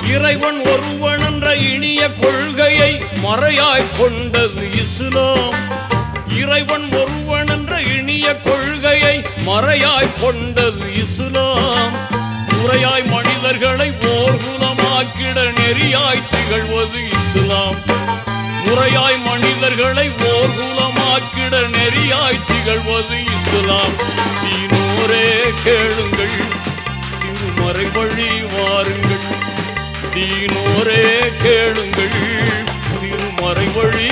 இறைவன் ஒருவன் என்ற இனிய கொள்கையை மறையாய் கொண்டது இஸ்லாம். இறைவன் ஒருவன் என்ற இனிய கொள்கையை மறையாய் கொண்டது இஸ்லாம். முறையாய் மனிதர்களை ஓர்குலமாக்கிட நெறியாய் திகழ்வது இஸ்லாம். முறையாய் மனிதர்களை ஓர்குலமாக்கிட நெறியாய் திகழ்வது இஸ்லாம். தீனோரே கேளுங்கள், திருமறை வழி வாருங்கள். தீனோரே கேளுங்கள், திருமறை வழி